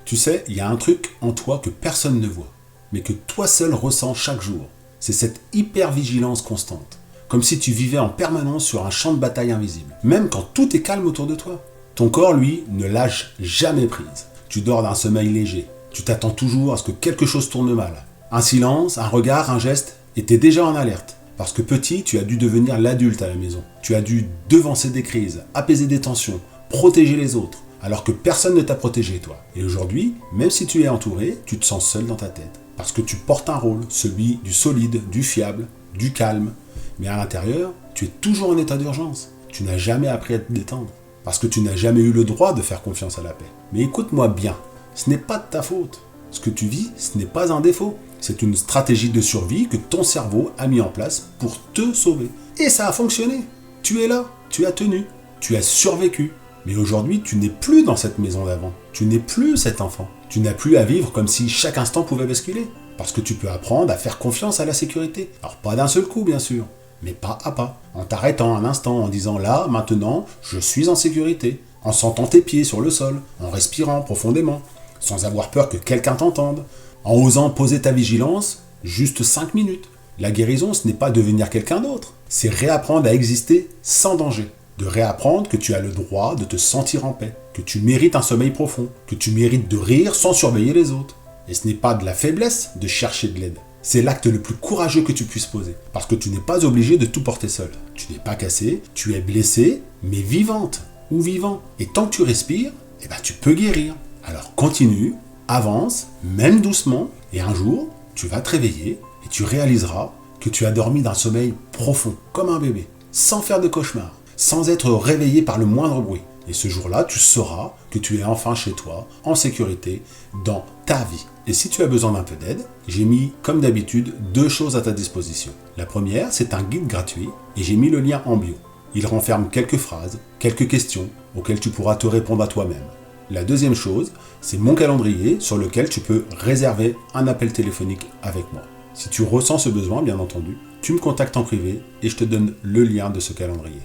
Tu sais, il y a un truc en toi que personne ne voit, mais que toi seul ressens chaque jour. C'est cette hyper-vigilance constante. Comme si tu vivais en permanence sur un champ de bataille invisible. Même quand tout est calme autour de toi. Ton corps, lui, ne lâche jamais prise. Tu dors d'un sommeil léger. Tu t'attends toujours à ce que quelque chose tourne mal. Un silence, un regard, un geste, et t'es déjà en alerte. Parce que petit, tu as dû devenir l'adulte à la maison. Tu as dû devancer des crises, apaiser des tensions, protéger les autres, alors que personne ne t'a protégé, toi. Et aujourd'hui, même si tu es entouré, tu te sens seul dans ta tête. Parce que tu portes un rôle, celui du solide, du fiable, du calme. Mais à l'intérieur, tu es toujours en état d'urgence. Tu n'as jamais appris à te détendre. Parce que tu n'as jamais eu le droit de faire confiance à la paix. Mais écoute-moi bien, ce n'est pas de ta faute. Ce que tu vis, ce n'est pas un défaut. C'est une stratégie de survie que ton cerveau a mis en place pour te sauver. Et ça a fonctionné. Tu es là, tu as tenu, tu as survécu. Mais aujourd'hui, tu n'es plus dans cette maison d'avant. Tu n'es plus cet enfant. Tu n'as plus à vivre comme si chaque instant pouvait basculer. Parce que tu peux apprendre à faire confiance à la sécurité. Alors pas d'un seul coup, bien sûr, mais pas à pas. En t'arrêtant un instant, en disant là, maintenant, je suis en sécurité. En sentant tes pieds sur le sol, en respirant profondément, sans avoir peur que quelqu'un t'entende. En osant poser ta vigilance, juste 5 minutes. La guérison, ce n'est pas devenir quelqu'un d'autre. C'est réapprendre à exister sans danger. De réapprendre que tu as le droit de te sentir en paix, que tu mérites un sommeil profond, que tu mérites de rire sans surveiller les autres. Et ce n'est pas de la faiblesse de chercher de l'aide. C'est l'acte le plus courageux que tu puisses poser. Parce que tu n'es pas obligé de tout porter seul. Tu n'es pas cassé, tu es blessé, mais vivante ou vivant. Et tant que tu respires, tu peux guérir. Alors continue, avance, même doucement, et un jour, tu vas te réveiller et tu réaliseras que tu as dormi d'un sommeil profond, comme un bébé, sans faire de cauchemar, sans être réveillé par le moindre bruit. Et ce jour-là, tu sauras que tu es enfin chez toi, en sécurité, dans ta vie. Et si tu as besoin d'un peu d'aide, j'ai mis, comme d'habitude, 2 choses à ta disposition. La première, c'est un guide gratuit, et j'ai mis le lien en bio. Il renferme quelques phrases, quelques questions, auxquelles tu pourras te répondre à toi-même. La deuxième chose, c'est mon calendrier sur lequel tu peux réserver un appel téléphonique avec moi. Si tu ressens ce besoin, bien entendu, tu me contactes en privé et je te donne le lien de ce calendrier.